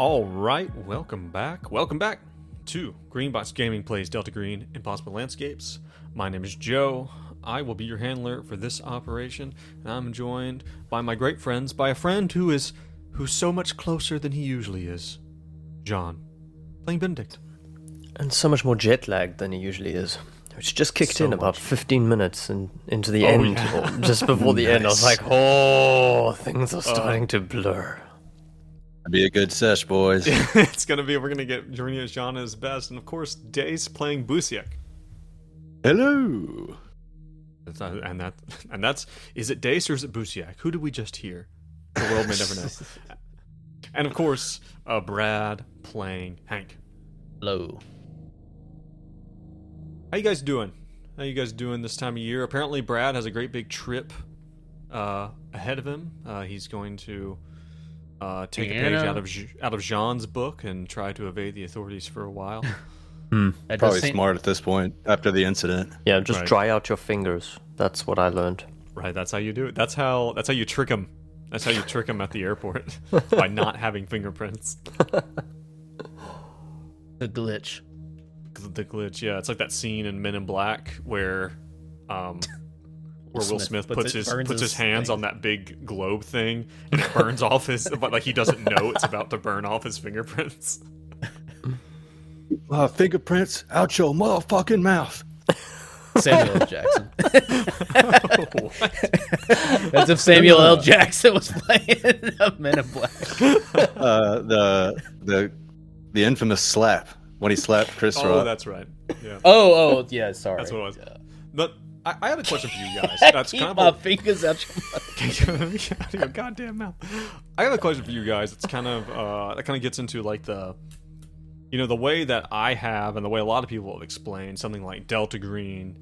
All right, welcome back. Welcome back to Greenbox Gaming Plays Delta Green Impossible Landscapes. My name is Joe. I will be your handler for this operation, and I'm joined by my great friends, by a friend who's so much closer than he usually is, John, playing Benedict. And so much more jet lagged than he usually is. Which just kicked So in about much. 15 minutes and into the end, yeah. or just before the end. I was Nice. like, oh, things are starting to blur. That'd be a good sesh, boys. It's gonna be. We're gonna get joining us, John at his best, and of course, Dace playing Busiek. Hello. And that's is it Dace or is it Busiek? Who did we just hear? The world may never know. And of course, Brad playing Hank. Hello. How you guys doing? How you guys doing this time of year? Apparently, Brad has a great big trip ahead of him. He's going to take a page out of Jean's book and try to evade the authorities for a while. Probably smart at this point after the incident. Yeah, just Right. dry out your fingers. That's what I learned. Right, that's how you do it. That's how you trick him. That's how you trick him at the airport by not having fingerprints. The glitch. The glitch, yeah, it's like that scene in Men in Black where Will Smith puts his hands on that big globe thing and it burns off his, but like he doesn't know it's about to burn off his fingerprints. Fingerprints out your motherfucking mouth. Samuel L. Jackson. What? As if Samuel L. Jackson was playing Men in Black. The infamous slap when he slapped Chris Oh, Rock. that's right. Yeah, Oh, yeah, sorry. that's what it was. Yeah. But I had a question for you guys. That's Keep kind of my a, fingers out your mouth. Out of your goddamn mouth. I have a question for you guys. It's kind of that kind of gets into like the way that I have and the way a lot of people have explained something like Delta Green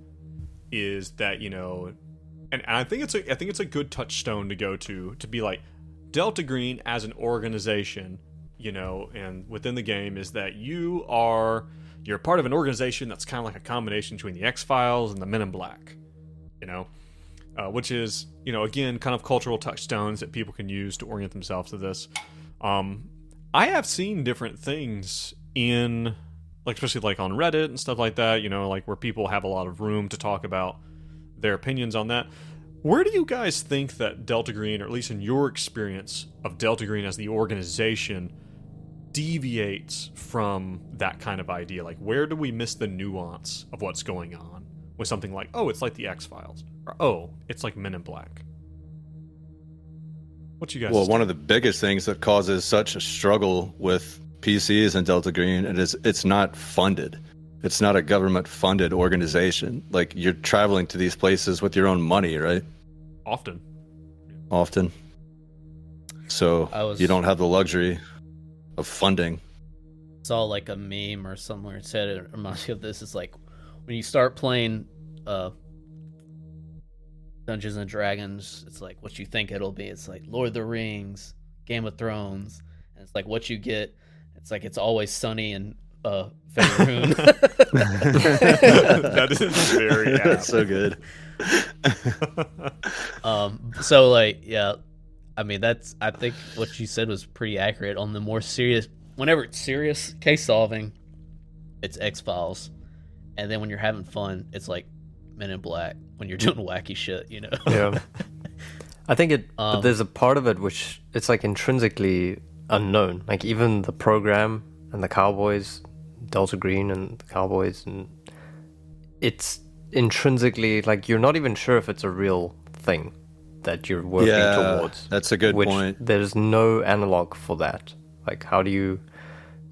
is that and I think it's a good touchstone to go to be like Delta Green as an organization, and within the game is that you're part of an organization that's kind of like a combination between the X-Files and the Men in Black, which is, again, kind of cultural touchstones that people can use to orient themselves to this. I have seen different things in, like, especially like on Reddit and stuff like that, like where people have a lot of room to talk about their opinions on that. Where do you guys think that Delta Green, or at least in your experience of Delta Green as the organization, deviates from that kind of idea? Like, where do we miss the nuance of what's going on with something like, oh, it's like the X-Files, or oh, it's like Men in Black? What you guys Well, one of the biggest things that causes such a struggle with PCs and Delta Green is it's not funded. It's not a government-funded organization. Like, you're traveling to these places with your own money, right? often So you don't have the luxury of funding. Saw like a meme or somewhere it said it reminds me of this. It's like when you start playing Dungeons and Dragons, it's like what you think it'll be. It's like Lord of the Rings, Game of Thrones, and it's like what you get. It's like it's always sunny and Faerun. That is very apt. That's so good. So like, yeah, I mean, I think what you said was pretty accurate. On the more serious, whenever it's serious case solving, it's X-Files, and then when you're having fun, it's like Men in Black. When you're doing wacky shit, Yeah. I think but there's a part of it which it's like intrinsically unknown. Like even the program and the Cowboys, Delta Green and the Cowboys, and it's intrinsically like you're not even sure if it's a real thing that you're working towards. That's a good point. There's no analog for that. Like how do you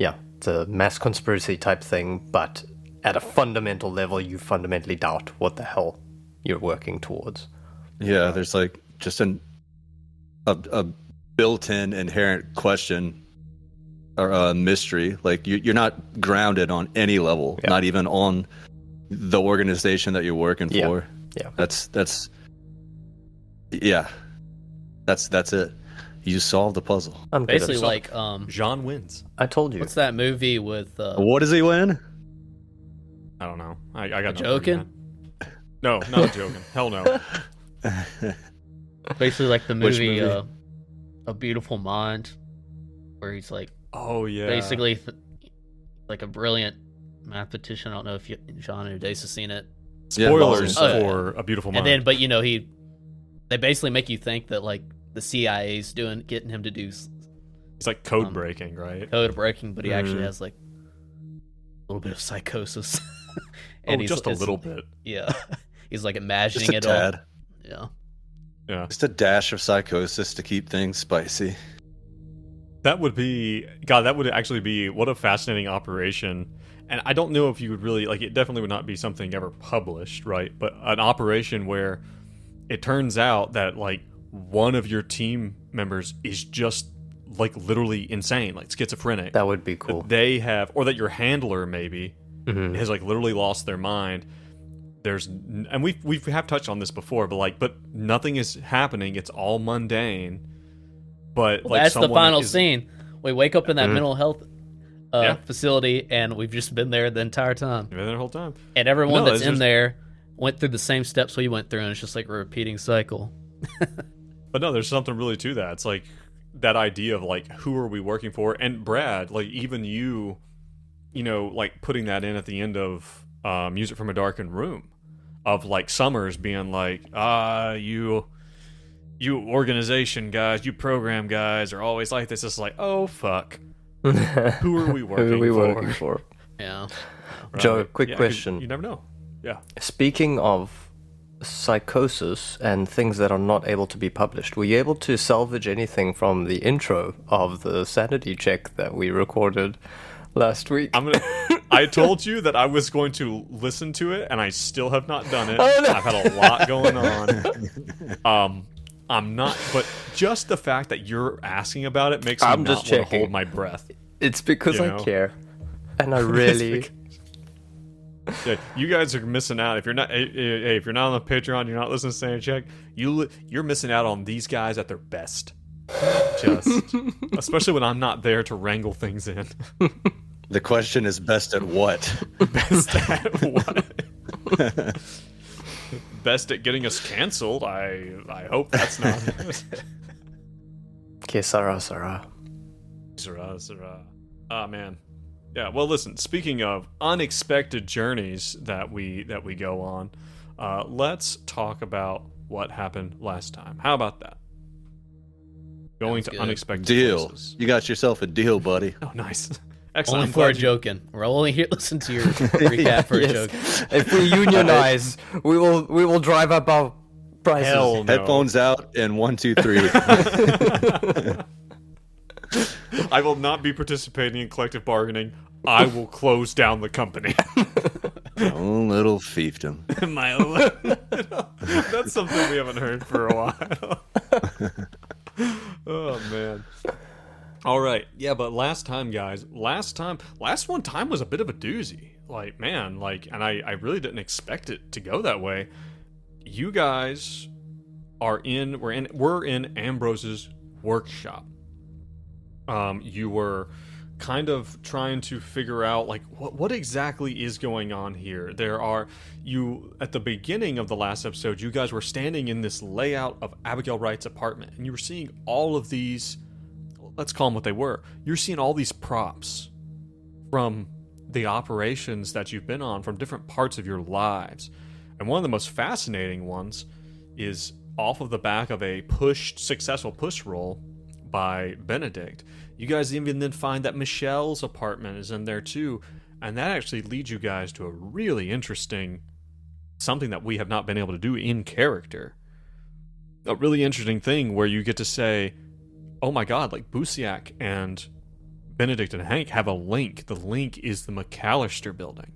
it's a mass conspiracy type thing, but at a fundamental level you fundamentally doubt what the hell you're working towards. Yeah, there's like just a built-in inherent question or a mystery. Like you're not grounded on any level, not even on the organization that you're working for. Yeah. That's it. You solved the puzzle. I'm good at Basically, it. like Jean wins. I told you. what's that movie with? What does he win? I don't know. I got no Joking? argument. No, not joking. Hell no. Basically, like the Which movie, movie? A Beautiful Mind, where he's like Oh yeah. Basically, like a brilliant mathematician. I don't know if John or Dace has seen it. Spoilers Yeah, for A Beautiful Mind. And then, but they basically make you think that like the CIA's getting him to do it's like code breaking, right? code breaking, but he actually has like a little bit of psychosis. And just a little bit. Yeah, he's like imagining Just a it tad. all. Yeah. Yeah. Just a dash of psychosis to keep things spicy. That would be that would actually be what a fascinating operation. And I don't know if you would really like it. Definitely would not be something ever published, right? But an operation where it turns out that like one of your team members is just like literally insane, like schizophrenic. That would be cool. That they have, or that your handler maybe has like literally lost their mind. And we have touched on this before, but nothing is happening. It's all mundane. But Well, like that's the someone final is- scene. We wake up in that mental health facility, and we've just been there the entire time. You've been there the whole time. And everyone No, that's it's in just- there went through the same steps we went through, and it's just like a repeating cycle. But no, there's something really to that. It's like that idea of like who are we working for? And Brad, like even you know, like putting that in at the end of Music from a Darkened Room, of like Summers being like, you organization guys, you program guys are always like this. It's like, oh fuck, who are we working Who are we for? working for? Yeah. Right? Joe, quick Yeah, 'cause question. You never know. Yeah. Speaking of psychosis and things that are not able to be published, were you able to salvage anything from the intro of the sanity check that we recorded last week? I told you that I was going to listen to it, and I still have not done it. Oh, no. I've had a lot going on. I'm not, but just the fact that you're asking about it makes me I'm not just want to checking. hold my breath. It's because You I know? care. And I really... Yeah, you guys are missing out if you're not. Hey, if you're not on the Patreon, you're not listening to Sanity Check. You're missing out on these guys at their best. Just, especially when I'm not there to wrangle things in. The question is best at what? Best at what? Best at getting us canceled. I hope that's not. Que sera, sera. Sera. Ah, man. Yeah, well, listen, speaking of unexpected journeys that we go on, let's talk about what happened last time. How about that? Going Sounds to good. unexpected Deal. places. You got yourself a deal, buddy. Oh, nice. Excellent. Only I'm for a glad you- joking. We're only here listen to your recap for a Yes. joke. If we unionize, we will drive up our prices. Hell no. Headphones out and 1, 2, 3. I will not be participating in collective bargaining. I will close down the company. Oh, little fiefdom. My own. That's something we haven't heard for a while. Oh man. All right. Yeah, but last time, guys, last one time was a bit of a doozy. Like, man, and I really didn't expect it to go that way. You guys we're in Ambrose's workshop. You were kind of trying to figure out like what exactly is going on here. At the beginning of the last episode, you guys were standing in this layout of Abigail Wright's apartment, and you were seeing all of these, let's call them what they were. You're seeing all these props from the operations that you've been on from different parts of your lives. And one of the most fascinating ones is off of the back of a successful push roll by Benedict. You guys even then find that Michelle's apartment is in there too, and that actually leads you guys to a really interesting something that we have not been able to do in character. A really interesting thing where you get to say, oh my god, like Busiak and Benedict and Hank have a link. The link is the McAllister building,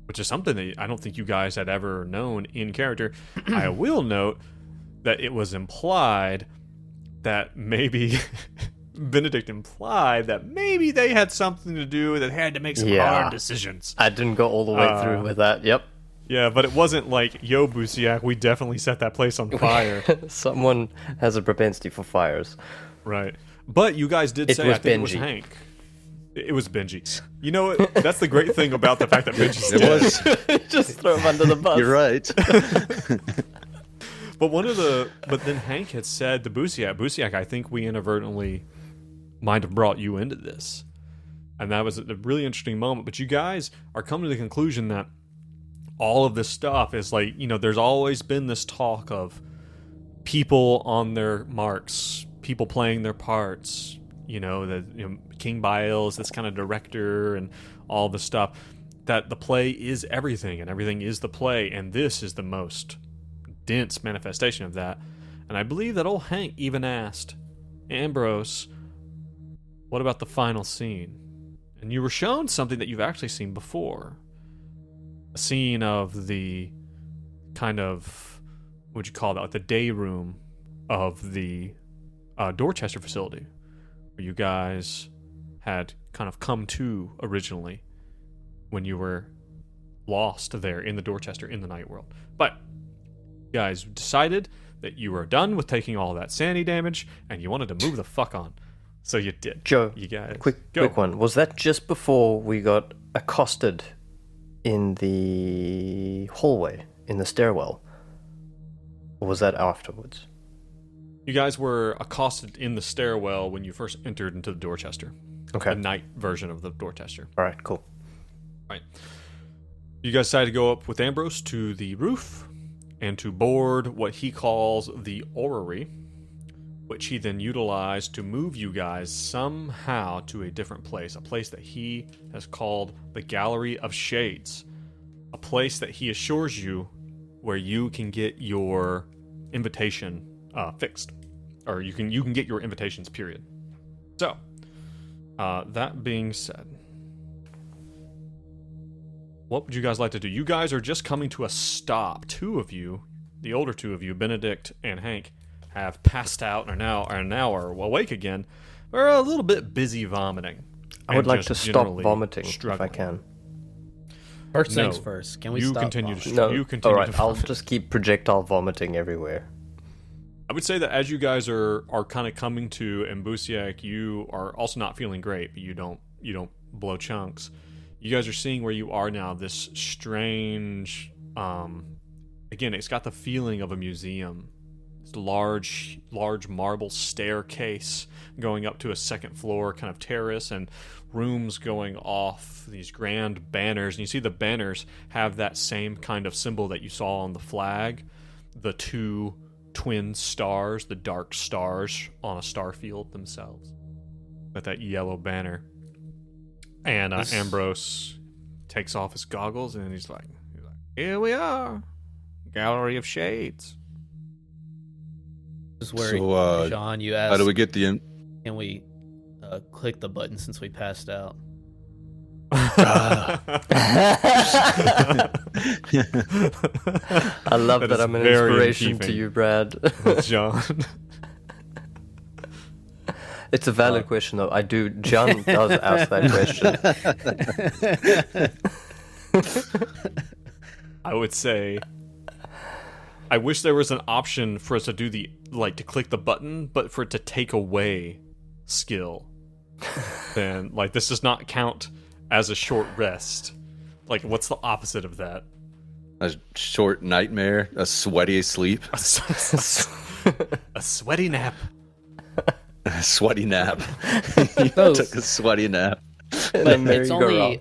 which is something that I don't think you guys had ever known in character. I will note that it was implied that maybe Benedict implied that maybe they had something to do, that they had to make some hard decisions. I didn't go all the way through with that. Yep. Yeah, but it wasn't like, yo, Busiak, we definitely set that place on fire. Someone has a propensity for fires. Right. But you guys did It say was I think it was Benji. Hank. It was Benji. You know what? That's the great thing about the fact that Benji's It dead. was. Just throw him under the bus. You're right. But then Hank had said to Busiak, I think we inadvertently might have brought you into this. And that was a really interesting moment. But you guys are coming to the conclusion that all of this stuff is like, there's always been this talk of people on their marks, people playing their parts, King Bael is this kind of director and all this stuff, that the play is everything and everything is the play. And this is the most dense manifestation of that. And I believe that old Hank even asked Ambrose, what about the final scene? And you were shown something that you've actually seen before. A scene of the kind of, what'd you call that, like the day room of the Dorchester facility, where you guys had kind of come to originally when you were lost there in the Dorchester in the night world. But you guys decided that you were done with taking all that sanity damage and you wanted to move the fuck on. So you did. Joe, you guys quick one. Was that just before we got accosted in the hallway, in the stairwell? Or was that afterwards? You guys were accosted in the stairwell when you first entered into the Dorchester. Okay. The night version of the Dorchester. All right, cool. Right. You guys decided to go up with Ambrose to the roof and to board what he calls the orrery, which he then utilized to move you guys somehow to a different place, a place that he has called the Gallery of Shades, a place that he assures you where you can get your invitation fixed, or you can get your invitations, period. So, that being said, what would you guys like to do? You guys are just coming to a stop. Two of you, the older two of you, Benedict and Hank, have passed out and are now awake again. We're a little bit busy vomiting. I would like to stop vomiting if I can. First things first. Can we stop? Continue vomiting? to you continue. All right, to I'll just keep projectile vomiting everywhere. I would say that as you guys are kind of coming to Mbusiak, you are also not feeling great, but you don't blow chunks. You guys are seeing where you are now, this strange, again, it's got the feeling of a museum. It's a large marble staircase going up to a second floor kind of terrace, and rooms going off these grand banners. And you see the banners have that same kind of symbol that you saw on the flag, the two twin stars, the dark stars on a star field themselves, with that yellow banner. And Ambrose takes off his goggles and he's like, here we are, Gallery of Shades. This is where, Sean, you asked, how do we get the can we click the button since we passed out? I love that I'm an inspiration to you, Brad. John. It's a valid question, though. John does ask that question. I would say, I wish there was an option for us to do to click the button, but for it to take away skill. Then, this does not count as a short rest. What's the opposite of that? A short nightmare, a sweaty sleep, a sweaty nap. A sweaty nap. You took a sweaty nap. But it's only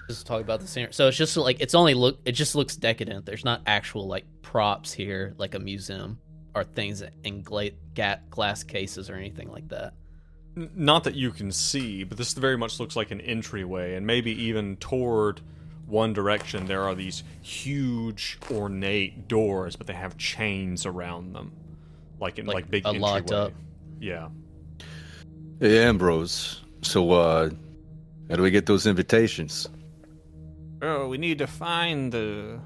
just talk about the scenery. So it's just it just looks decadent. There's not actual props here, like a museum, or things in glass cases or anything like that. Not that you can see, but this very much looks like an entryway, and maybe even toward one direction there are these huge ornate doors, but they have chains around them, like big a entryway. locked up. Yeah. Hey, Ambrose. So, how do we get those invitations? Oh, we need to find the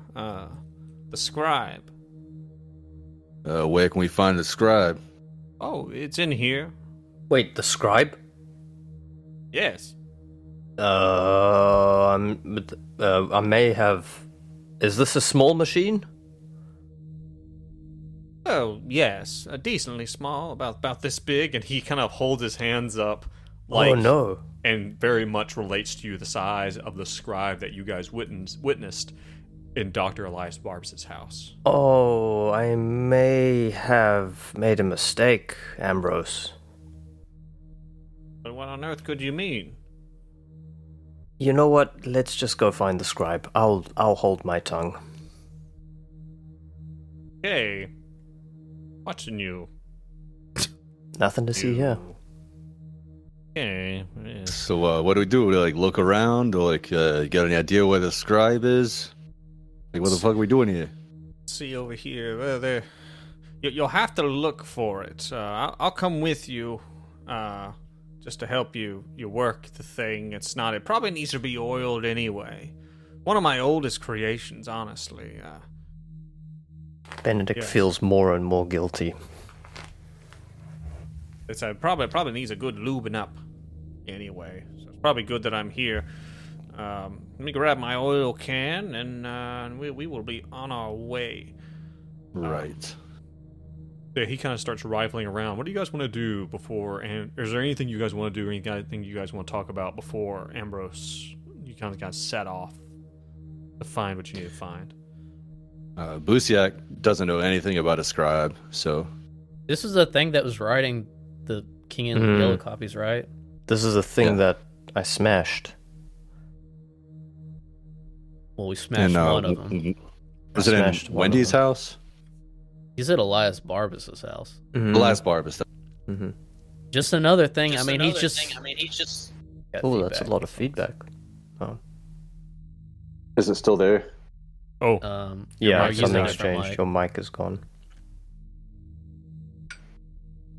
scribe. Where can we find the scribe? Oh, it's in here. Wait, the scribe? Yes. I may have. Is this a small machine? Oh, yes, decently small, about this big, and he kind of holds his hands up, oh no, and very much relates to you the size of the scribe that you guys witnessed in Dr. Elias Barbs' house. Oh, I may have made a mistake, Ambrose. But what on earth could you mean? You know what? Let's just go find the scribe. I'll hold my tongue. Hey, watching you. Nothing to see here. Okay. Yeah. So what do we do? We like look around, or like you got any idea where the scribe is? Like what the fuck are we doing here? See over here. There. You'll have to look for it. I'll come with you, just to help you work the thing. It probably needs to be oiled anyway. One of my oldest creations, honestly. Benedict feels more and more guilty. It's probably needs a good lubing up anyway. So it's probably good that I'm here. Let me grab my oil can, and we will be on our way. Right. Yeah, he kind of starts rifling around. What do you guys want to do before? And is there anything you guys want to do? Anything you guys want to talk about before Ambrose? You kind of set off to find what you need to find. Busiak doesn't know anything about a scribe, so This is a thing that was writing the King and the Yellow copies, right? This is a thing that I smashed. Well, we smashed one of them. Was it in Wendy's house? He's at Elias Barbas's house. Elias Barbas. Just another thing. He's just. Oh, that's a lot of feedback. Oh. Is it still there? Oh, Yeah, using something's a different changed. mic. Your mic is gone.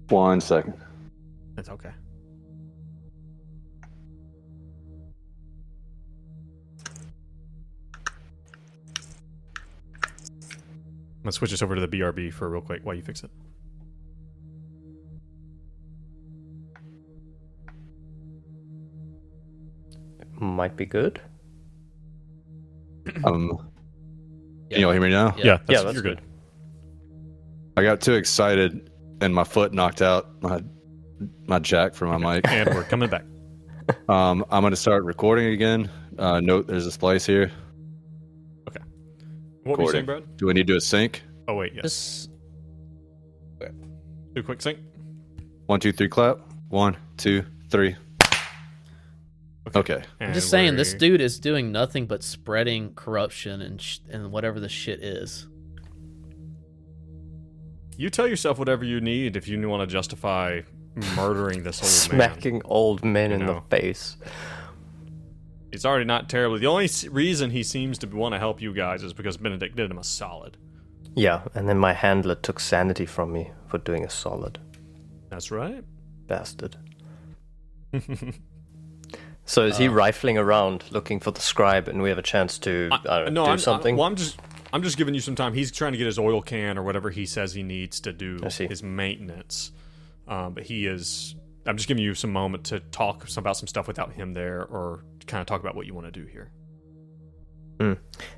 1 second. that's okay. Let's switch this over to the BRB for real quick while you fix it. Might be good. Can you all hear me now? Yeah, that's you're good. I got too excited and my foot knocked out my jack for my mic. And we're coming back. I'm going to start recording again. Note there's a splice here. What were you saying, Brad? Do we need to do a sync? Oh wait, yes. This, Do a quick sync. 1, 2, 3, clap. 1, 2, 3. Okay. I'm just saying, this dude is doing nothing but spreading corruption and whatever the shit is. You tell yourself whatever you need if you want to justify murdering this old man. Smacking old men in the face. It's already not terribly. The only reason he seems to want to help you guys is because Benedict did him a solid. Yeah, and then my handler took sanity from me for doing a solid. That's right. Bastard. So is he rifling around looking for the scribe, and we have a chance to do something? I'm just giving you some time. He's trying to get his oil can or whatever he says he needs to do his maintenance. But he is. I'm just giving you some moment to talk about some stuff without him there, or kind of talk about what you want to do here.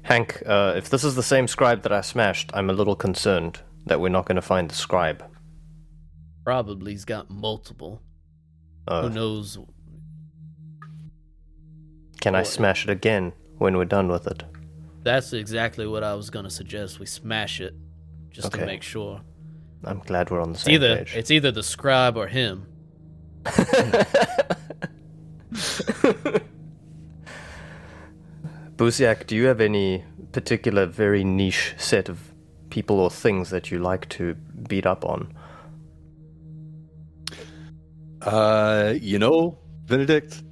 Hank, if this is the same scribe that I smashed, I'm a little concerned that we're not going to find the scribe. Probably he's got multiple. Who knows? Can I smash it again when we're done with it? That's exactly what I was going to suggest. We smash it just to make sure. I'm glad we're on the same page. It's either the scribe or him. Busiak, do you have any particular very niche set of people or things that you like to beat up on? Benedict,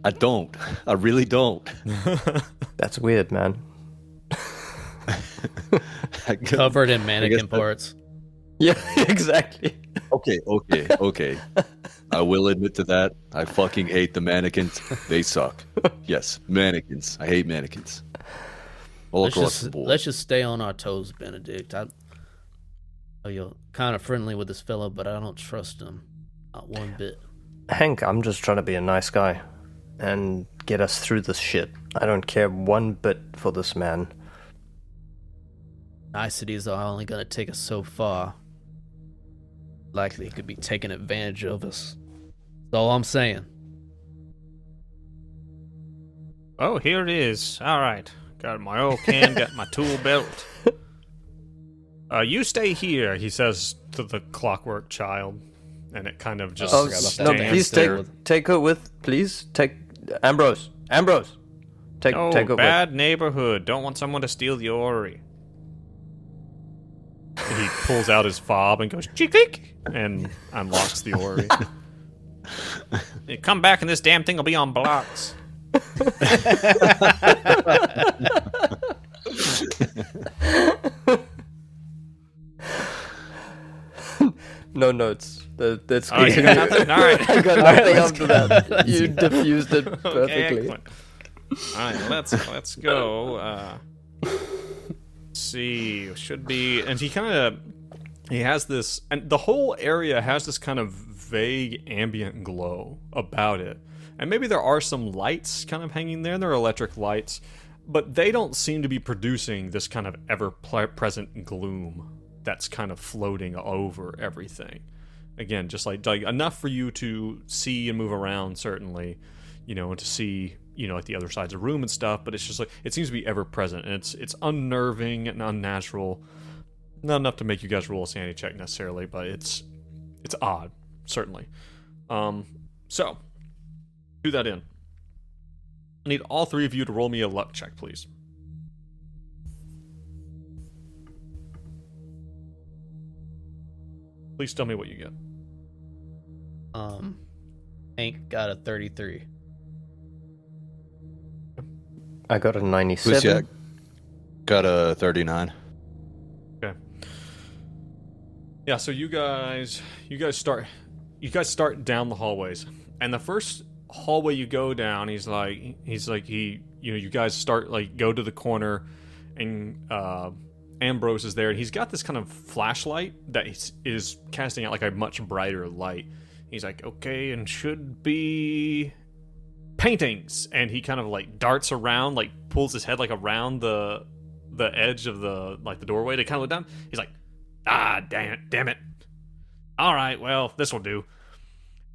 I don't. I really don't. That's weird, man. Covered in mannequin parts. Yeah, exactly. Okay. I will admit to that. I fucking hate the mannequins. They suck. Yes, mannequins. I hate mannequins. All across the board. Let's just stay on our toes, Benedict. You're kind of friendly with this fellow, but I don't trust him. Not one bit. Hank, I'm just trying to be a nice guy and get us through this shit. I don't care one bit for this man. Niceties are only going to take us so far. Likely he could be taking advantage of us. That's all I'm saying. Oh, here it is. All right. Got my oil can, got my tool belt. You stay here, he says to the clockwork child. And it kind of just please take her with, please. Take Ambrose. Ambrose, take it away. Bad neighborhood. Don't want someone to steal the orrery. And he pulls out his fob and goes cheek and unlocks the orrery. You come back and this damn thing will be on blocks. No notes. That's Oh, you got nothing? All right. I got nothing after that. You diffused it Okay, perfectly. excellent. All right, let's go. See, should be, and he has this, and the whole area has this kind of vague ambient glow about it, and maybe there are some lights kind of hanging there. There are electric lights, but they don't seem to be producing this kind of ever-present gloom that's kind of floating over everything. Again, just like enough for you to see and move around, certainly, and to see, like the other sides of the room and stuff, but it's just like, it seems to be ever present, and it's unnerving and unnatural. Not enough to make you guys roll a sanity check necessarily, but it's odd, certainly. So, do that in. I need all three of you to roll me a luck check, please. Please tell me what you get. Hank got a 33. I got a 97. Busiak got a 39. Okay. Yeah, so you guys start down the hallways, and the first hallway you go down, you guys start go to the corner, and Ambrose is there, and he's got this kind of flashlight that is casting out like a much brighter light. He's like, okay, and should be paintings, and he kind of darts around, pulls his head around the edge of the doorway to kind of look down. He's like, damn it. All right, well, this will do.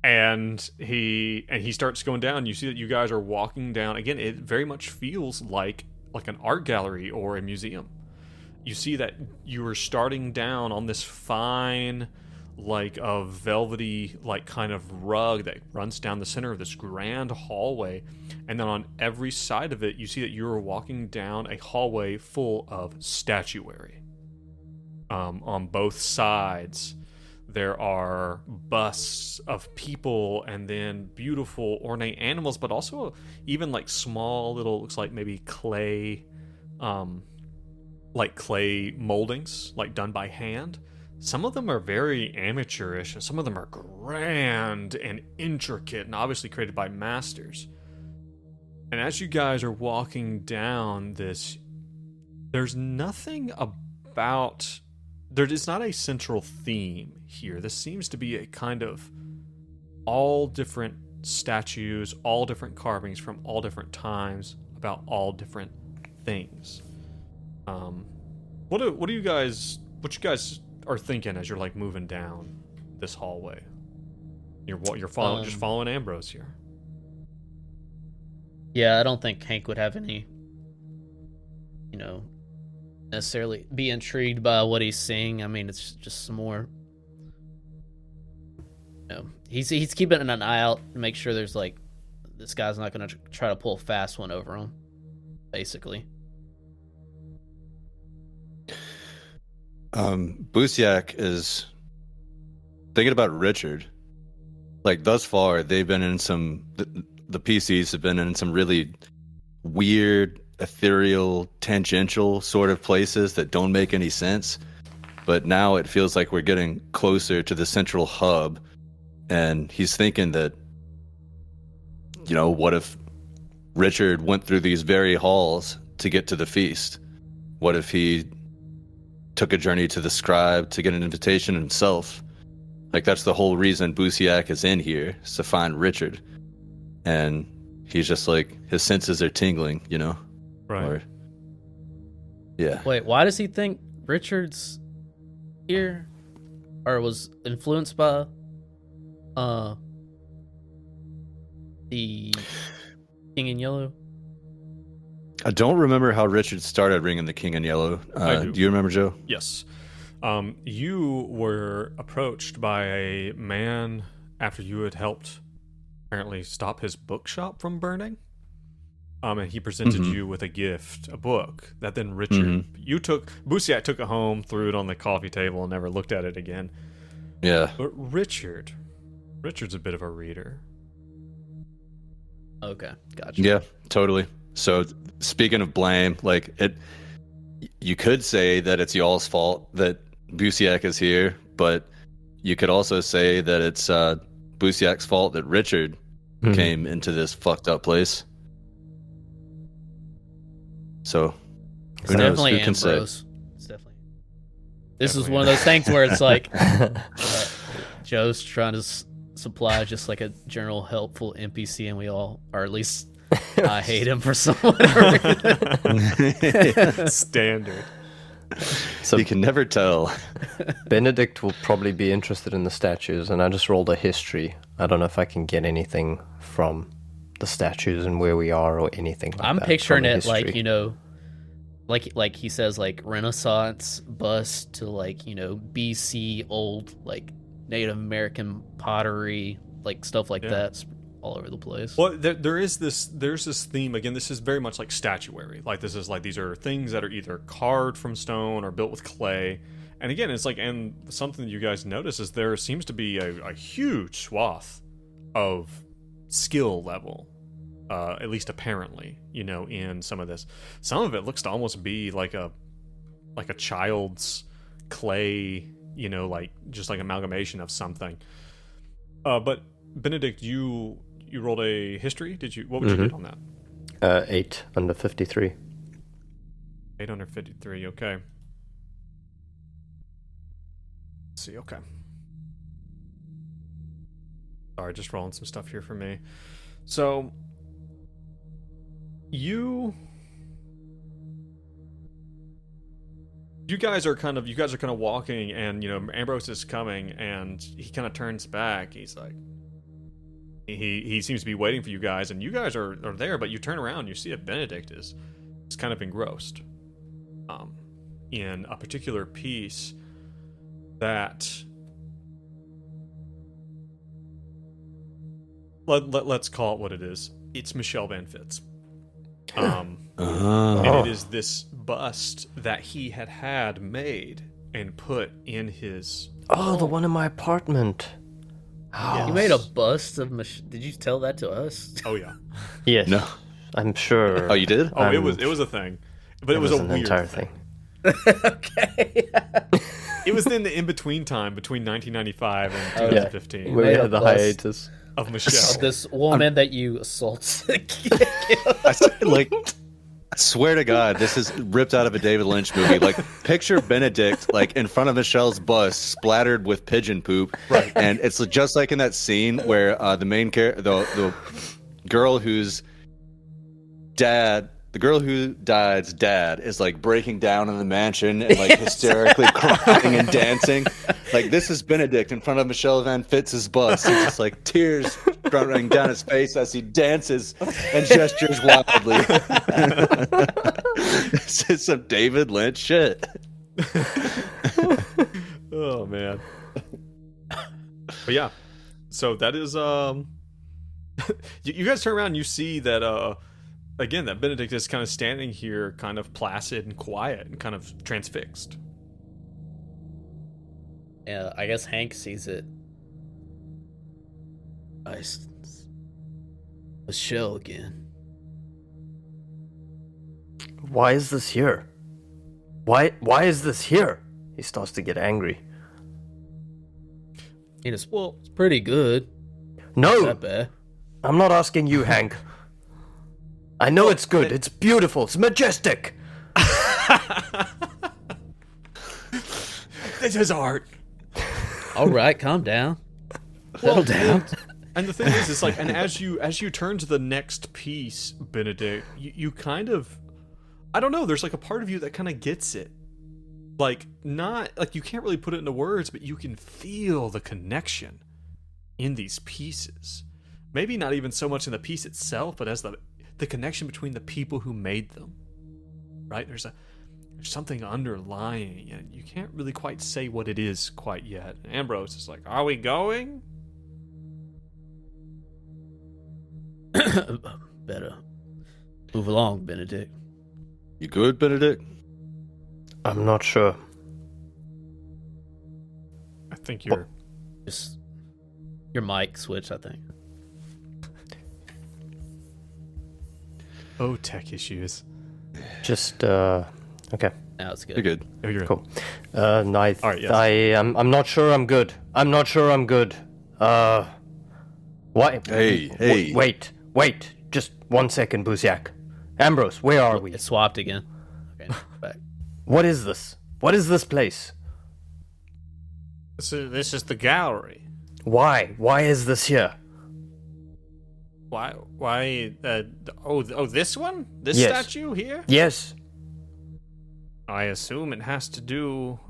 And he starts going down. You see that you guys are walking down. Again, it very much feels like an art gallery or a museum. You see that you are starting down on this fine, a velvety, kind of rug that runs down the center of this grand hallway. And then on every side of it, you see that you're walking down a hallway full of statuary. On both sides, there are busts of people, and then beautiful ornate animals, but also even small little, looks like maybe clay, clay moldings, done by hand. Some of them are very amateurish, and some of them are grand and intricate, and obviously created by masters. And as you guys are walking down this, there's nothing about... There is not a central theme here. This seems to be a kind of all different statues, all different carvings from all different times about all different things. What you guys are thinking as you're moving down this hallway? You're following just following Ambrose here. Yeah, I don't think Hank would have any, necessarily be intrigued by what he's seeing. I mean, it's just some more. He's keeping an eye out to make sure there's this guy's not going to try to pull a fast one over him, basically. Busiak is thinking about Richard. Thus far, they've been in the PCs have been in some really weird, ethereal, tangential sort of places that don't make any sense. But now it feels like we're getting closer to the central hub, and he's thinking that, what if Richard went through these very halls to get to the feast? What if he took a journey to the scribe to get an invitation himself? That's the whole reason Busiak is in here, is to find Richard. And he's just his senses are tingling, Right. Yeah. Wait, why does he think Richard's here, or was influenced by the King in Yellow? I don't remember how Richard started ringing the King in Yellow. I do. Do you remember, Joe? Yes. You were approached by a man after you had helped apparently stop his bookshop from burning. And he presented you with a gift, a book that then Richard Busiak took it home, threw it on the coffee table, and never looked at it again. Yeah. But Richard's a bit of a reader. Okay, gotcha. Yeah, totally. So speaking of blame, like you could say that it's y'all's fault that Busiak is here, but you could also say that it's Busiak's fault that Richard came into this fucked up place. So It's who knows? definitely Who can say? Ambrose. It's definitely. This is one of those things where it's like Joe's trying to supply just like a general helpful NPC, and we all, or at least I hate him for some reason. Standard. So You can never tell. Benedict will probably be interested in the statues, and I just rolled a history. I don't know if I can get anything from the statues and where we are or anything like I'm that picturing from the it like, history. you know, like he says, like Renaissance bust to like, you know, BC old like Native American pottery, like stuff like that all over the place. Well, there's this theme again. This is very much like statuary. Like this is like these are things that are either carved from stone or built with clay. And again, it's like, and something you guys notice is there seems to be a huge swath of skill level, at least apparently, you know, in some of this. Some of it looks to almost be like a child's clay, you know, like just like amalgamation of something. But Benedict, you rolled a history. Did you? What would you get on that? 8 under 53. 853. Okay. Let's see. Okay. Sorry, just rolling some stuff here for me. So you guys are kind of walking, and you know Ambrose is coming, and he kind of turns back. He's like, he seems to be waiting for you guys, and you guys are there, but you turn around, you see that Benedict is kind of engrossed in a particular piece that let's call it what it is. It's Michelle Van Fitz. And it is this bust that he had made and put in his... Oh, the one in my apartment. You made a bust of Did you tell that to us? Oh, yeah. Yes. No. I'm sure. Oh, you did? Oh, it was a thing. But it was a an weird entire thing. Okay. It was in the in-between time, between 1995 and 2015. We made had a the bust. hiatus. Of Michelle. This woman that you assaulted. I swear to God, this is ripped out of a David Lynch movie. Like, picture Benedict, like, in front of Michelle's bust, splattered with pigeon poop. Right. And it's just like in that scene where the main character, the girl whose dad, the girl who died's dad is, like, breaking down in the mansion and, like, hysterically crying and dancing. Like, this is Benedict in front of Michelle Van Fitz's bust. It's just, like, tears running down his face as he dances and gestures wildly. This is some David Lynch shit. Oh, man. But yeah. So that is... you guys turn around and you see that... Again, that Benedict is kind of standing here, kind of placid and quiet and kind of transfixed. Yeah, I guess Hank sees it. Michelle again. Why is this here? Why is this here? He starts to get angry. It's pretty good. No, Not that bad. I'm not asking you, Hank. I know it's good. It's beautiful. It's majestic. This is art. All right, calm down. Settle down. And the thing is, it's like, and as you turn to the next piece, Benedict, you kind of, I don't know, there's like a part of you that kind of gets it. Like, not, like you can't really put it into words, but you can feel the connection in these pieces. Maybe not even so much in the piece itself, but as the connection between the people who made them. Right? There's something underlying, and you can't really quite say what it is quite yet. And Ambrose is like, are we going? Better. Move along, Benedict. You good, Benedict? I'm not sure. I think you're. Just your mic switch, I think. Oh, tech issues. Just okay. Now it's good. You're good. Oh, you're Cool. No, All right, yes. I'm not sure I'm good. I'm not sure I'm good. Why? Hey. Wait. Just 1 second, Buziak. Ambrose, where are we? It swapped again. Okay, back. What is this? What is this place? This is the gallery. Why? Why is this here? Why? This one? This Yes. statue here? Yes. I assume it has to do.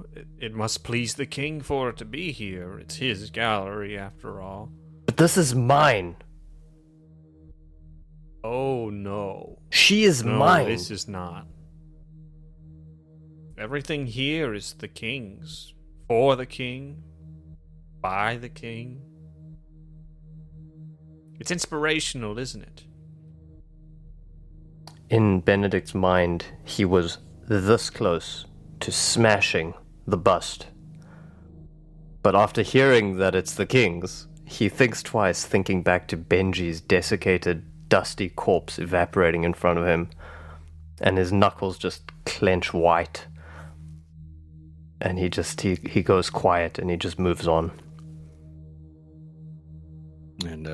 It must please the king for it to be here. It's his gallery, after all. But this is mine. Oh no. She is No, mine. this is not. Everything here is the king's. For the king. By the king. It's inspirational, isn't it? In Benedict's mind, he was this close to smashing the bust. But after hearing that it's the king's, he thinks twice, thinking back to Benji's desiccated, dusty corpse evaporating in front of him, and his knuckles just clench white. And he goes quiet and he just moves on. And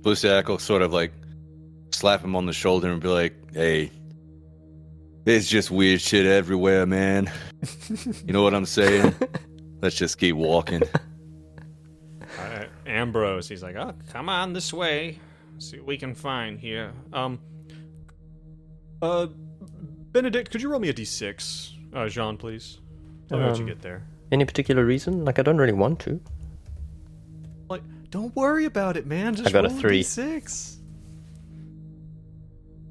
Bluesiak will sort of like slap him on the shoulder and be like, "Hey, there's just weird shit everywhere, man. You know what I'm saying? Let's just keep walking." Ambrose, he's like, "Oh, come on this way. See what we can find here." Benedict, could you roll me a d6? Jean, please. Tell me what you get there. Any particular reason? Like, I don't really want to. Like, don't worry about it, man. Just I got a roll 3. d6.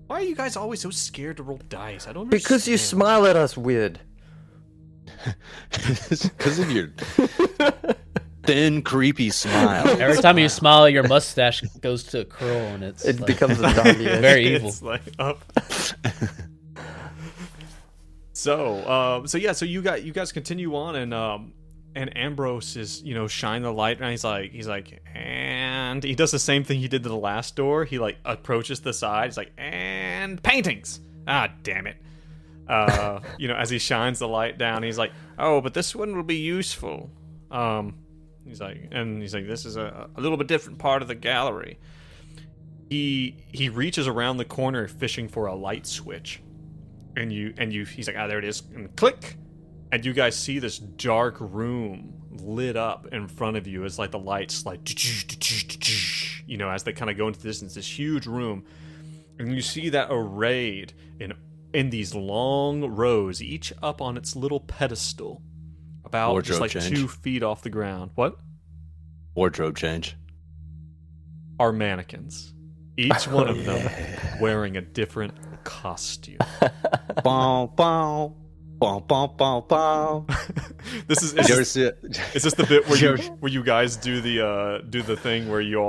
Why are you guys always so scared to roll dice? I don't Because you understand. smile at us weird. Because of your thin, creepy smile. Every time you smile, your mustache goes to a curl, and it's It like, becomes a doggy. very evil. It's like up. So you guys continue on, and Ambrose is, shine the light, and he's like, and he does the same thing he did to the last door. He like approaches the side. He's like, and paintings. Ah, damn it. As he shines the light down, he's like, oh, but this one will be useful. He's like, this is a little bit different part of the gallery. He reaches around the corner fishing for a light switch. And he's like, there it is, and click, and you guys see this dark room lit up in front of you as like the lights like, as they kind of go into the distance, this huge room, and you see that arrayed in these long rows, each up on its little pedestal, about Wardrobe just like change. 2 feet off the ground. What? Wardrobe change. Are mannequins, each one of them wearing a different costume. Bow, bow, bow, bow, bow, bow. This is You ever see it? Is this the bit where you guys do the thing where you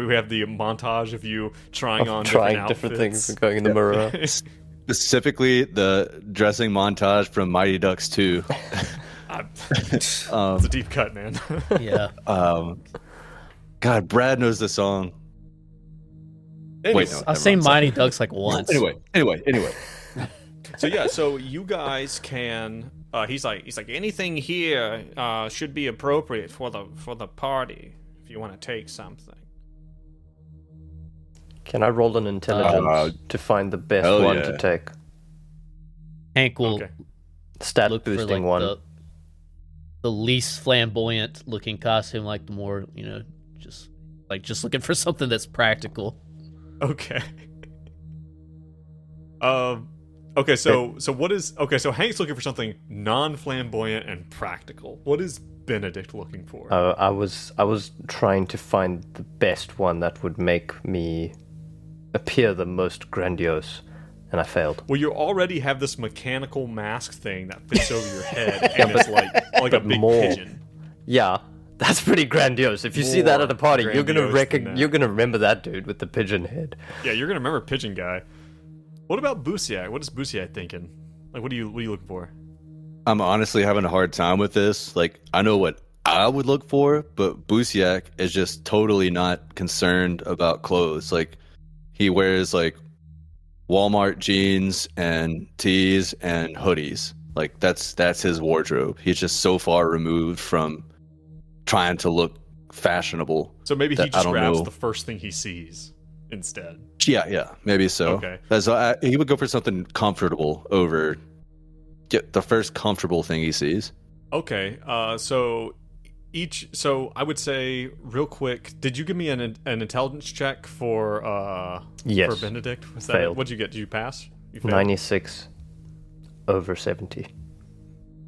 have the montage of you trying on different things and going in the mirror. Specifically, the dressing montage from Mighty Ducks 2. It's a deep cut, man. Yeah. God, Brad knows the song. Wait, no, I've never seen mind. Mighty Ducks like once. Anyway. So you guys can. He's like anything here should be appropriate for the party if you want to take something. Can I roll an intelligence to find the best hell one yeah. to take? Hank will Okay. Stat look for boosting like one. the least flamboyant looking costume, like the more just looking for something that's practical. Okay. Okay. So what is okay? So Hank's looking for something non-flamboyant and practical. What is Benedict looking for? I was trying to find the best one that would make me appear the most grandiose, and I failed. Well, you already have this mechanical mask thing that fits over your head, and it's like a big more. pigeon. Yeah, That's pretty grandiose. If you see that at a party, you're gonna grandiose than that. you're gonna remember that dude with the pigeon head. Yeah, you're gonna remember Pigeon Guy. What about Busiak? What is Busiak thinking? Like, what are you looking for? I'm honestly having a hard time with this. Like, I know what I would look for, but Busiak is just totally not concerned about clothes. Like, he wears like Walmart jeans and tees and hoodies. Like, that's his wardrobe. He's just so far removed from trying to look fashionable. So maybe he that I just don't grabs know. the first thing he sees instead. Yeah, maybe so. Okay. He would go for something comfortable over get the first comfortable thing he sees. Okay. So I would say real quick. Did you give me an intelligence check for Yes. for Benedict? Was that Failed. What'd you get? Did you pass? You failed? 96 over 70.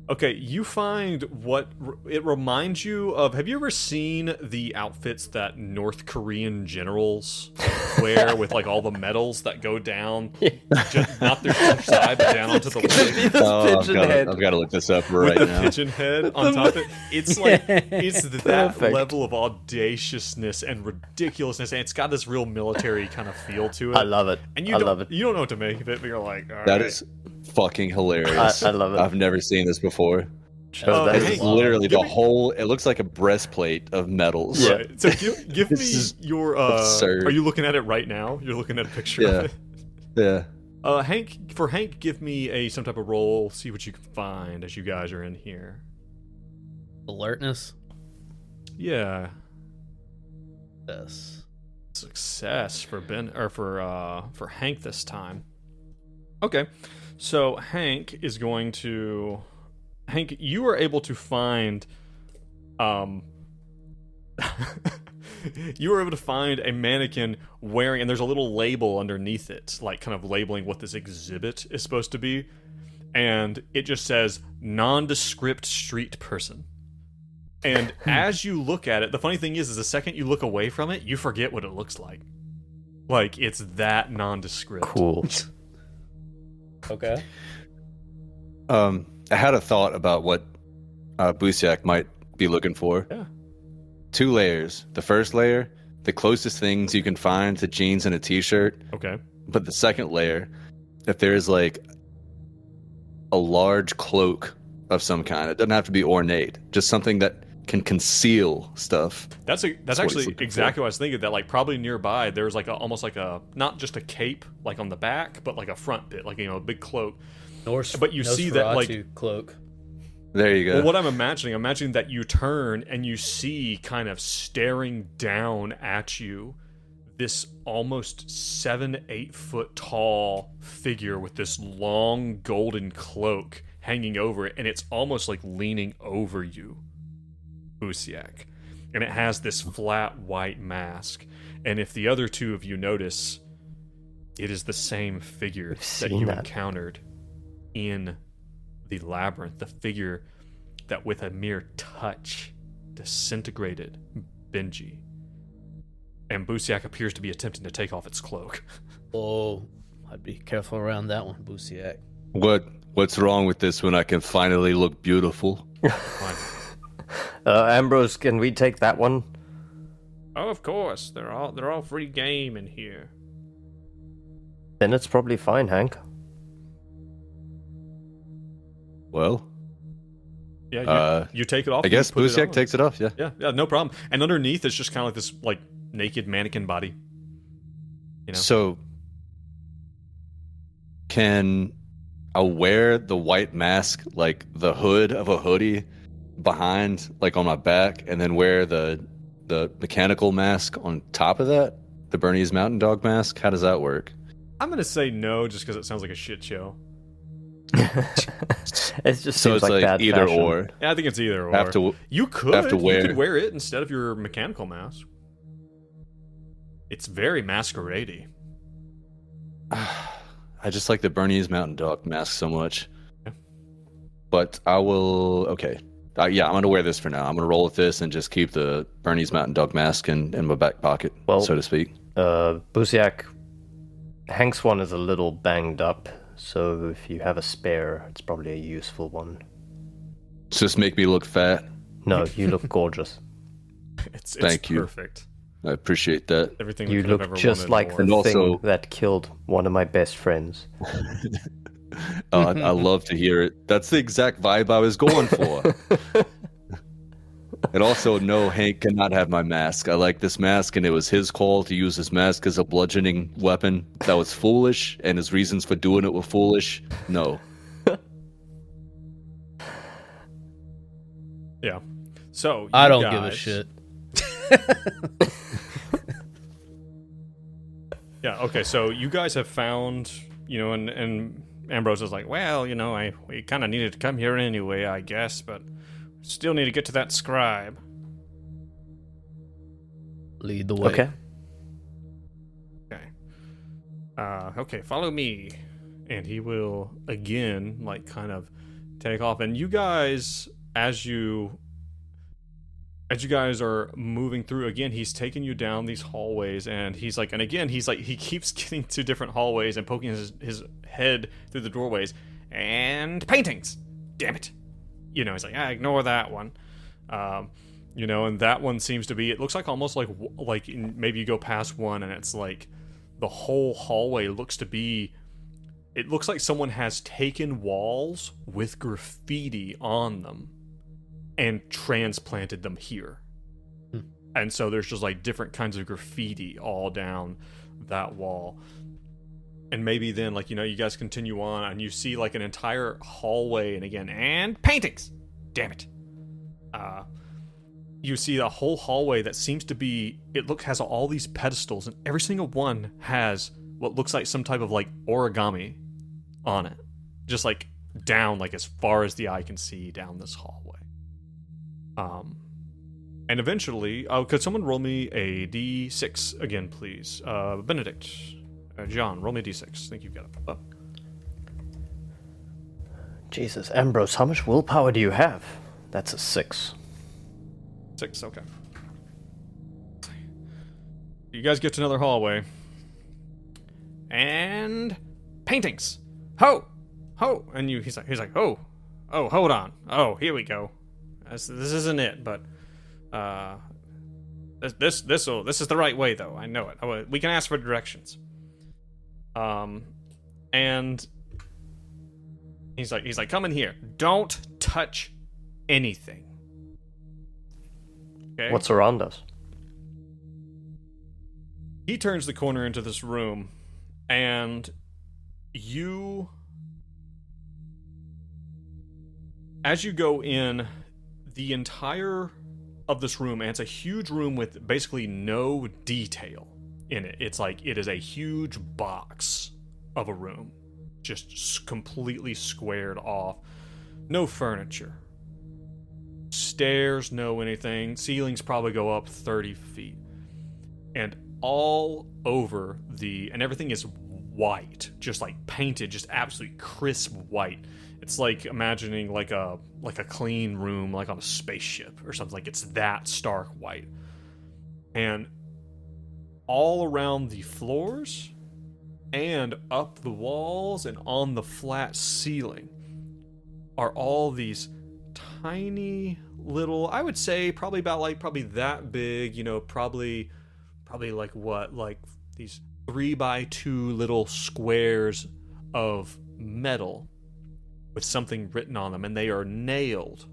Okay, you find what it reminds you of. Have you ever seen the outfits that North Korean generals wear with like all the medals that go down, just not their side, but down onto the leg? I've got to look this up right With the now. pigeon head on top of it. It's like it's that Perfect. level of audaciousness and ridiculousness, and it's got this real military kind of feel to it. I love it. And you I don't, love it. You don't know what to make of it, but you're like, all That right. is fucking hilarious. I love it. I've never seen this before. Oh, that This is is literally Give the me- whole. It looks like a breastplate of medals. Yeah. Right. So give me This is your. absurd. Are you looking at it right now? You're looking at a picture Yeah. of it. Yeah. Hank, give me some type of roll. See what you can find as you guys are in here. Alertness. Yeah, Yes. success for Ben or for Hank this time. Okay, so Hank, you are able to find, you were able to find a mannequin wearing, and there's a little label underneath it, like kind of labeling what this exhibit is supposed to be, and it just says nondescript street person. And as you look at it, the funny thing is the second you look away from it, you forget what it looks like. Like, it's that nondescript. Cool. Okay. I had a thought about what Busiak might be looking for. Yeah. 2 layers. The first layer, the closest things you can find to jeans and a t-shirt. Okay. But the second layer, if there's like a large cloak of some kind, it doesn't have to be ornate, just something that can conceal stuff. That's what he's actually looking exactly what I was thinking. That like probably nearby there's like almost like a, not just a cape like on the back, but like a front bit, like, you know, a big cloak. But you see that, like- Nosferatu cloak. There you go. Well, what I'm imagining that you turn and you see kind of staring down at you this almost 7-8 foot tall figure with this long golden cloak hanging over it, and it's almost like leaning over you, Busiak. And it has this flat white mask. And if the other two of you notice, it is the same figure that seen you that. encountered in the labyrinth, the figure that with a mere touch disintegrated Benji. And Busiak appears to be attempting to take off its cloak. Oh, I'd be careful around that one, Busiak. What's wrong with this when I can finally look beautiful? Fine. Ambrose, can we take that one? Oh, of course. They're all free game in here. Then it's probably fine, Hank. Well, Yeah, you take it off. I and you guess put it Busiak on. takes it off. Yeah. Yeah, no problem. And underneath it's just kind of like this like naked mannequin body. You know. So, can I wear the white mask, like the hood of a hoodie, behind, like on my back, and then wear the mechanical mask on top of that, the Bernese Mountain Dog mask? How does that work? I'm gonna say no, just because it sounds like a shit show. It just So seems it's like bad either fashion. or. Yeah, I think it's either or. Have to. You could have to You wear- could wear it instead of your mechanical mask. It's very masqueradey. I just like the Bernese Mountain Dog mask so much. Yeah. But I will. Okay. Yeah, I'm gonna wear this for now. I'm gonna roll with this and just keep the Bernese Mountain Dog mask in my back pocket, Well- so to speak. Busiak, Hank's one is a little banged up, so if you have a spare, it's probably a useful one. Just make me look fat. No, you look gorgeous. It's Thank you. perfect. I appreciate that. Everything we You could have look ever just wanted like more. the And thing also- that killed one of my best friends. I love to hear it. That's the exact vibe I was going for. And also, no, Hank cannot have my mask. I like this mask, and it was his call to use this mask as a bludgeoning weapon. That was foolish, and his reasons for doing it were foolish. No. Yeah. So I you don't give a guys- shit. Yeah. Okay. So you guys have found, and Ambrose is like, well, we kind of needed to come here anyway, I guess, but still need to get to that scribe. Lead the way. Okay. Okay. Okay. Follow me, and he will again, like, kind of take off. And you guys, as you guys are moving through, again, he's taking you down these hallways, and he's like, he keeps getting to different hallways and poking his head through the doorways, and paintings, damn it. He's like, ignore that one. And that one seems to be, it looks like almost like maybe you go past one, and it's like the whole hallway looks to be, it looks like someone has taken walls with graffiti on them and transplanted them here. And so there's just like different kinds of graffiti all down that wall. And maybe then, like, you guys continue on and you see like an entire hallway, and paintings. Damn it. You see a whole hallway that seems to be, has all these pedestals, and every single one has what looks like some type of like origami on it. Just like down, like as far as the eye can see down this hallway. And eventually, could someone roll me a d6 again, please? Benedict, John, roll me a d6. I think you've got it up. Jesus, Ambrose, how much willpower do you have? That's a 6. 6, okay. You guys get to another hallway. And paintings. Ho! Ho! And he's like, oh, hold on. Oh, here we go. This isn't it, but this is the right way, though. I know it. We can ask for directions. And he's like, come in here. Don't touch anything. Okay. What's around us? He turns the corner into this room, and as you go in, the entire of this room, and it's a huge room with basically no detail in it. It's like it is a huge box of a room, just completely squared off. No furniture. Stairs, no anything. Ceilings probably go up 30 feet. And all over and everything is white, just like painted, just absolutely crisp white. It's like imagining like a clean room, like on a spaceship or something. Like it's that stark white. And all around the floors and up the walls and on the flat ceiling are all these tiny little, I would say probably that big, probably like what, like these 3x2 little squares of metal with something written on them, and they are nailed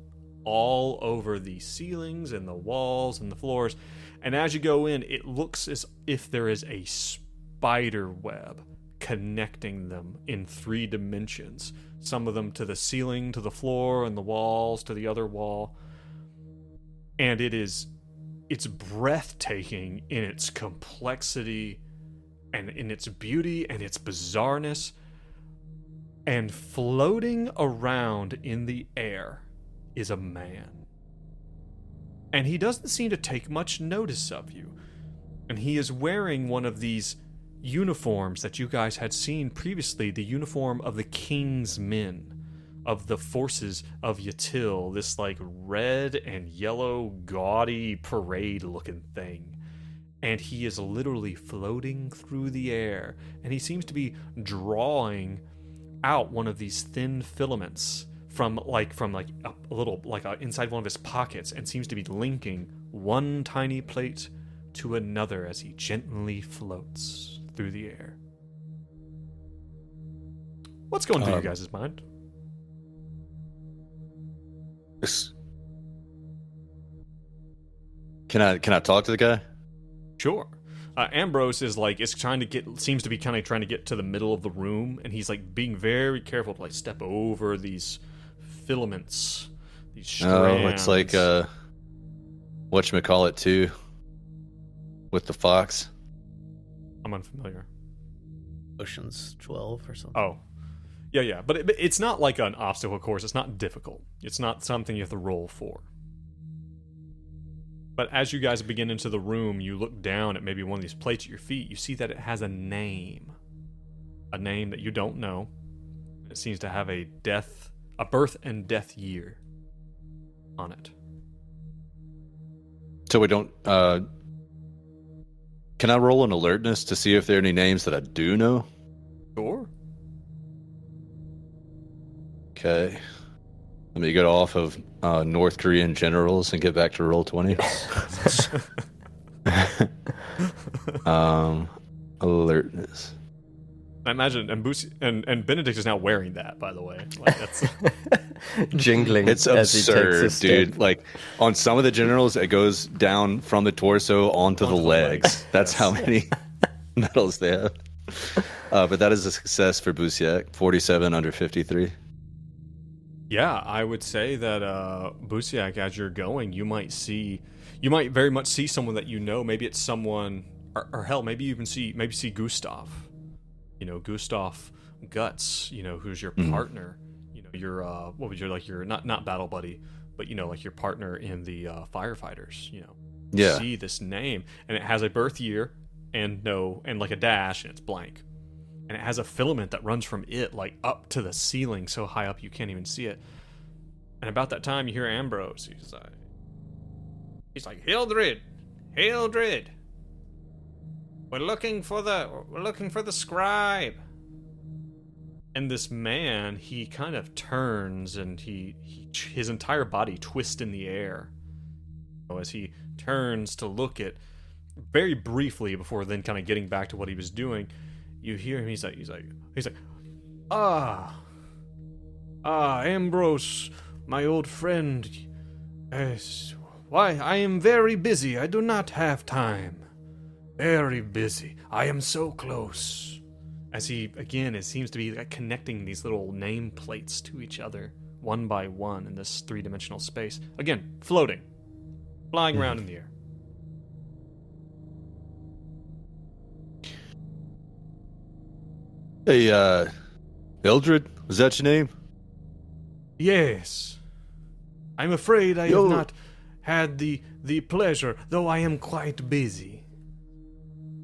all over the ceilings and the walls and the floors. And as you go in, it looks as if there is a spider web connecting them in 3 dimensions. Some of them to the ceiling, to the floor, and the walls, to the other wall. And it's breathtaking in its complexity and in its beauty and its bizarreness. And floating around in the air is a man. And he doesn't seem to take much notice of you. And he is wearing one of these uniforms that you guys had seen previously, the uniform of the King's Men, of the forces of Yatil, this like red and yellow gaudy parade looking thing. And he is literally floating through the air, and he seems to be drawing out one of these thin filaments from a little inside one of his pockets, and seems to be linking one tiny plate to another as he gently floats through the air. What's going through you guys' mind? Can I talk to the guy? Sure. Ambrose seems to be kind of trying to get to the middle of the room, and he's like being very careful to like step over these filaments, these strands. Oh, it's like whatchamacallit too, with the fox. I'm unfamiliar. Ocean's 12 or something. Oh. Yeah, but it's not like an obstacle course. It's not difficult. It's not something you have to roll for. But as you guys begin into the room, you look down at maybe one of these plates at your feet. You see that it has a name that you don't know. It seems to have a birth and death year on it. So we don't. Can I roll an alertness to see if there are any names that I do know? Sure. Okay. Let me get off of North Korean generals and get back to roll 20. Alertness. I imagine, and Benedict is now wearing that, by the way. Like that's Jingling. It's as he takes absurd, a step. dude. Like on some of the generals, it goes down from the torso onto the legs. That's Yes. how many medals they have. But that is a success for Busiak. 47 under 53. Yeah, I would say that Busiak, as you're going, you might very much see someone that you know. Maybe it's someone, or hell, maybe you even see Gustav. You know, Gustav Guts. You know, who's your partner. You know, your what would you like your not battle buddy, but you know, like your partner in the firefighters. You know, Yeah. see this name, and it has a birth year and like a dash, and it's blank. And it has a filament that runs from it like up to the ceiling, so high up you can't even see it. And about that time, you hear Ambrose. He's like, Hildred, we're looking for the scribe. And this man, he kind of turns, and his entire body twists in the air as he turns to look at, very briefly before then kind of getting back to what he was doing. You hear him. He's like, Ambrose, my old friend. Why, I am very busy. I do not have time. Very busy. I am so close. As it seems to be like connecting these little name plates to each other, one by one in this three-dimensional space. Again, floating, flying around in the air. Hey, Eldred, was that your name? Yes. I'm afraid I Yo. have not had the pleasure, though I am quite busy.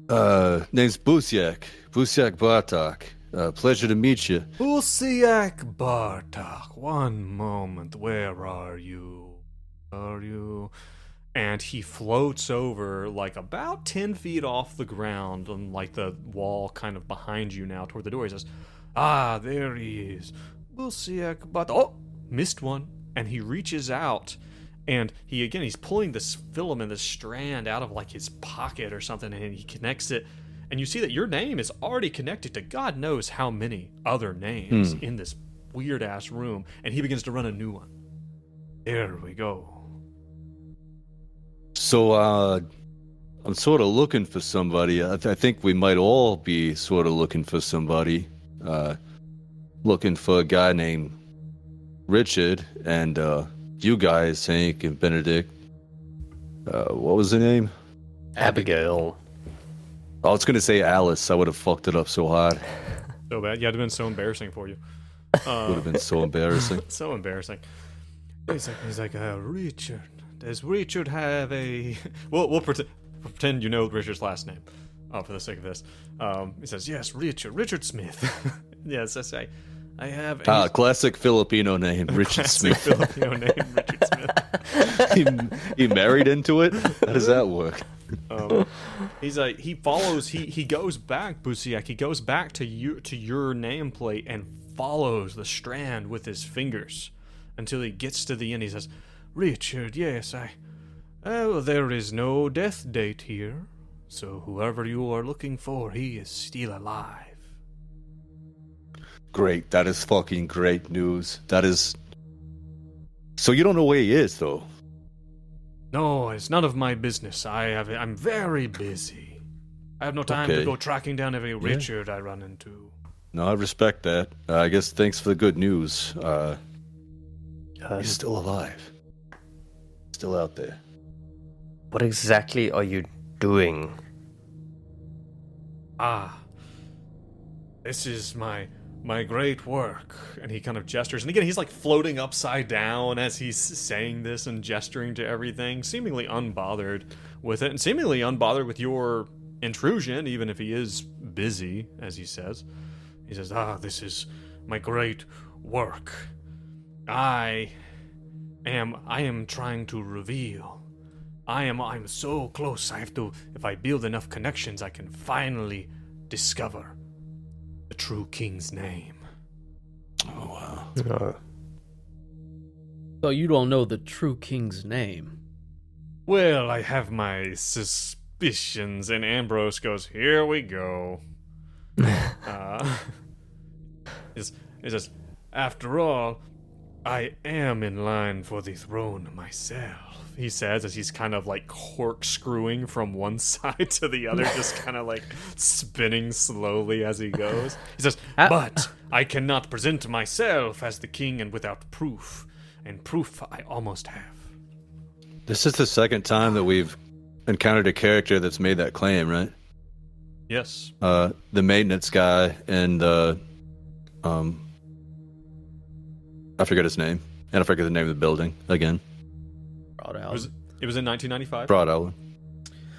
Name's Busiak Bartok. Pleasure to meet you. Busiak Bartok, one moment, where are you? And he floats over like about 10 feet off the ground on like the wall kind of behind you now toward the door. He says, there he is. Busiak Bartok. Oh, missed one. And he reaches out, and he's pulling this filament, this strand out of like his pocket or something, and he connects it. And you see that your name is already connected to God knows how many other names in this weird ass room. And he begins to run a new one. There we go. So, I'm sort of looking for somebody. I think we might all be sort of looking for somebody. Looking for a guy named Richard, and you guys, Hank and Benedict. What was the name? Abigail. I was going to say Alice. I would have fucked it up so hard. So bad. Yeah, it'd have been so embarrassing for you. Would have been so embarrassing. So embarrassing. He's like, Richard. Does Richard have a... We'll pretend you know Richard's last name. For the sake of this. He says, yes, Richard Smith. Yes, I have a... Classic Filipino name, Richard classic Smith. Filipino name, Richard Smith. he married into it? How does that work? He's like, he goes back, Busiak. He goes back to your nameplate and follows the strand with his fingers until he gets to the end. He says, Richard, yes, Oh, there is no death date here, so whoever you are looking for, he is still alive. Great. That is fucking great news. That is... So you don't know where he is, though? No, it's none of my business. I'm very busy. I have no time to Okay. go tracking down every Richard I run into. No, I respect that. I guess thanks for the good news. He's still alive. Still out there. What exactly are you doing? This is my great work. And he kind of gestures. And again, he's like floating upside down as he's saying this and gesturing to everything, seemingly unbothered with it, and seemingly unbothered with your intrusion, even if he is busy, as he says. He says, this is my great work. I am trying to reveal. I'm so close. If I build enough connections, I can finally discover the true king's name. Oh, wow. No. So you don't know the true king's name? Well, I have my suspicions, and Ambrose goes, "Here we go." He says, "After all, I am in line for the throne myself," he says, as he's kind of like corkscrewing from one side to the other, just kind of like spinning slowly as he goes. He says, "But I cannot present myself as the king and without proof, and proof I almost have." This is the second time that we've encountered a character that's made that claim, right? Yes. The maintenance guy and the... I forget his name. And I forget the name of the building again. Brought It out. was in 1995. Broad Island.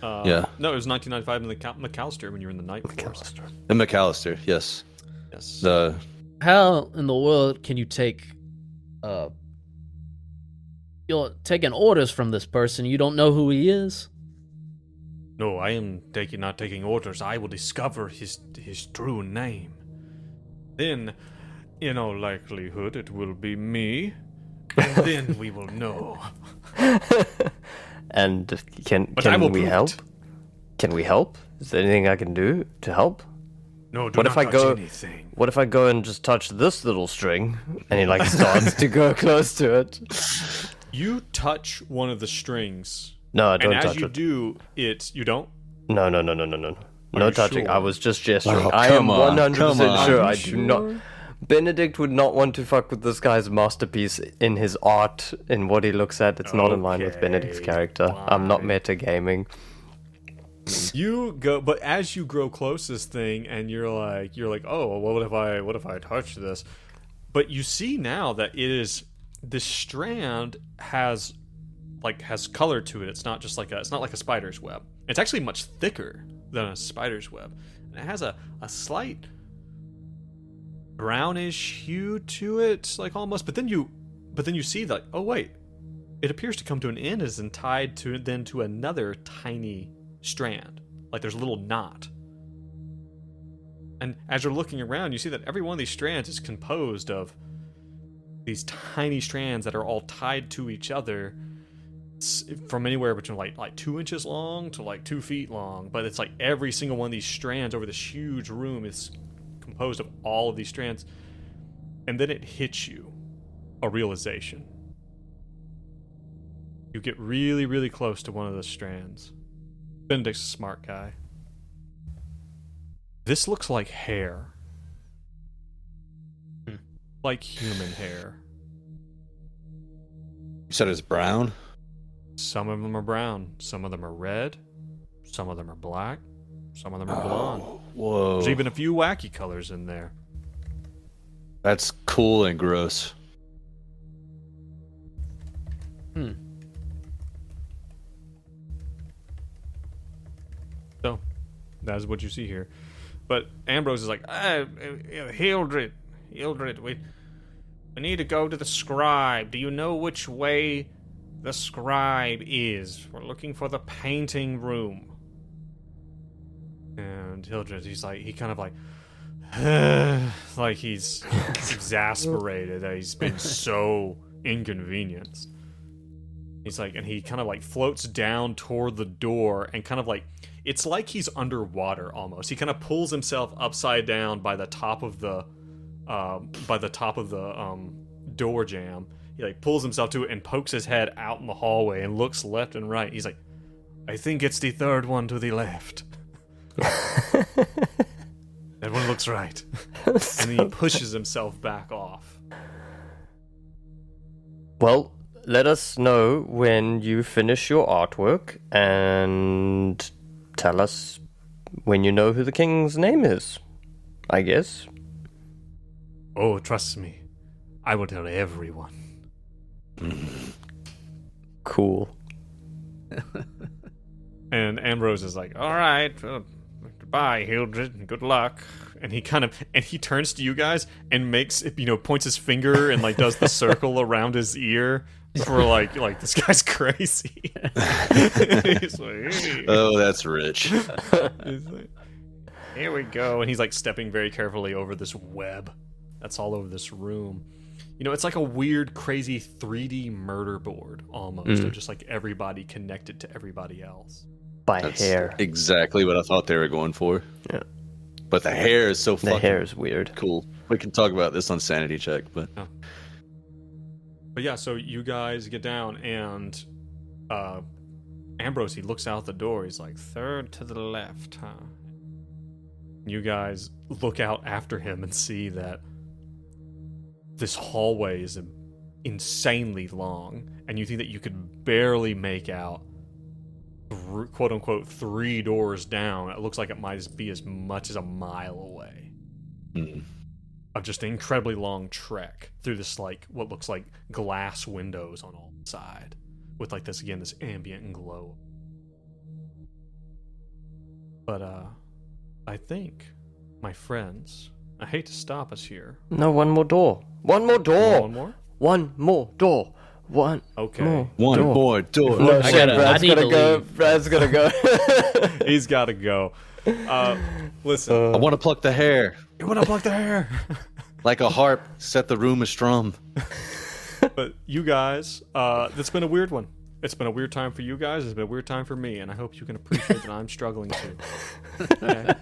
Yeah. No, it was 1995 in the McAllister when you were in the night force. And McAllister, yes. Yes. The How in the world can you take you're taking orders from this person? You don't know who he is? No, I am not taking orders. I will discover his true name. Then, in all likelihood, it will be me. And then we will know. And But I will can we prove help? it. Can we help? Is there anything I can do to help? No, do What not if I touch go- anything. What if I go and just touch this little string, and he like starts to go close to it? You touch one of the strings. No, I don't and as touch you it. do, you don't? No. No you touching. I sure? was just gesturing. Oh, I am come on, 100% come on. sure. Are you I do not. Benedict would not want to fuck with this guy's masterpiece in his art, in what he looks at. It's not in line with Benedict's Okay, character. I'm not fine. metagaming. You go, but as you grow close to this thing, and you're like, oh, well, what if I touch this? But you see now that this strand has color to it. It's not like a spider's web. It's actually much thicker than a spider's web, and it has a slight brownish hue to it, like almost. But then you see that, oh wait, it appears to come to an end, as in tied to another tiny strand. Like there's a little knot. And as you're looking around, you see that every one of these strands is composed of these tiny strands that are all tied to each other, from anywhere between like 2 inches long to like 2 feet long. But it's like every single one of these strands over this huge room is composed of all of these strands. And then it hits you a realization. You get really, really close to one of the strands. Benedict's a smart guy. This looks like hair. Like human hair. You said it's brown? Some of them are brown. Some of them are red. Some of them are black. Some of them are blonde. Whoa. There's even a few wacky colors in there. That's cool and gross. So, that's what you see here. But Ambrose is like, Hildred, we need to go to the scribe. Do you know which way the scribe is? We're looking for the painting room. And Hildred, he kind of like he's exasperated that he's been so inconvenienced. He's like, and he kind of like floats down toward the door and kind of like, it's like he's underwater almost. He kind of pulls himself upside down by the top of the door jamb. He like pulls himself to it and pokes his head out in the hallway and looks left and right. He's like, I think it's the third one to the left. That one looks right. And then he pushes himself back off. Well, let us know when you finish your artwork and tell us when you know who the king's name is, I guess. Oh, trust me. I will tell everyone. Cool. And Ambrose is like, all right, well, goodbye, Hildred, and good luck. And he turns to you guys and makes, points his finger and like does the circle around his ear for like this guy's crazy. He's like, hey. Oh, that's rich. He's like, here we go. And he's like stepping very carefully over this web that's all over this room. It's like a weird, crazy 3D murder board almost. Of just like everybody connected to everybody else. That's hair. Exactly what I thought they were going for. Yeah. But the hair is so fucking The hair is weird. cool. We can talk about this on Sanity Check, but... Oh. But yeah, so you guys get down, and Ambrose, he looks out the door. He's like, third to the left, huh? You guys look out after him and see that this hallway is insanely long, and you think that you could barely make out, quote-unquote, 3 doors down. It looks like it might be as much as a mile away. Of just an incredibly long trek through this, like, what looks like glass windows on all sides, with, like, this ambient glow. But, I think, my friends, I hate to stop us here. No, one more door. One more door. One more? One more door. One. Okay. One more door. No, I shit, need Brad's to gonna go. leave. Brad's gonna go. He's got to go. Listen. I want to pluck the hair. You want to pluck the hair? Like a harp, set the room astrum. But you guys, it's been a weird one. It's been a weird time for you guys. It's been a weird time for me, and I hope you can appreciate that I'm struggling too. Okay.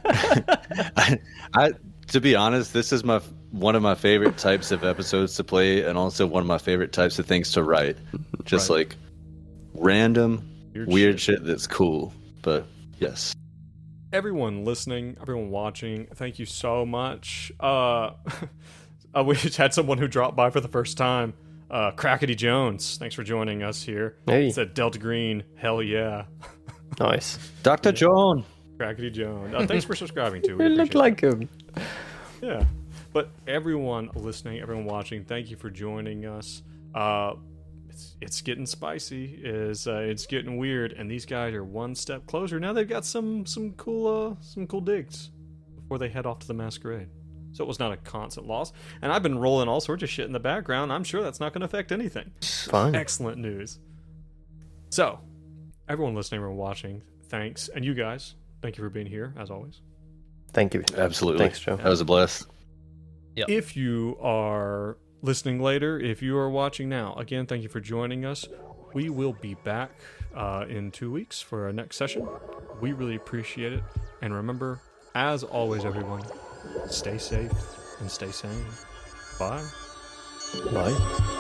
To be honest, this is one of my favorite types of episodes to play, and also one of my favorite types of things to write. Just Right. like random, Weird weird shit that's cool. But yes. Everyone listening, everyone watching, thank you so much. We just had someone who dropped by for the first time. Crackety Jones, thanks for joining us here. Hey. It said Delta Green, hell yeah. Nice. Dr. John. Crackety Jones. Thanks for subscribing too. You look like him. Yeah. But everyone listening, everyone watching, thank you for joining us. It's getting spicy. It's getting weird, and these guys are one step closer. Now they've got some cool digs before they head off to the masquerade. So it was not a constant loss. And I've been rolling all sorts of shit in the background. I'm sure that's not going to affect anything. Fine. Excellent news. So, everyone listening, everyone watching, thanks. And you guys, thank you for being here, as always. Thank you. Absolutely. Thanks, Joe. That was a blast. Yep. If you are listening later, if you are watching now, again, thank you for joining us. We will be back in 2 weeks for our next session. We really appreciate it. And remember, as always, everyone, stay safe and stay sane. Bye. Bye.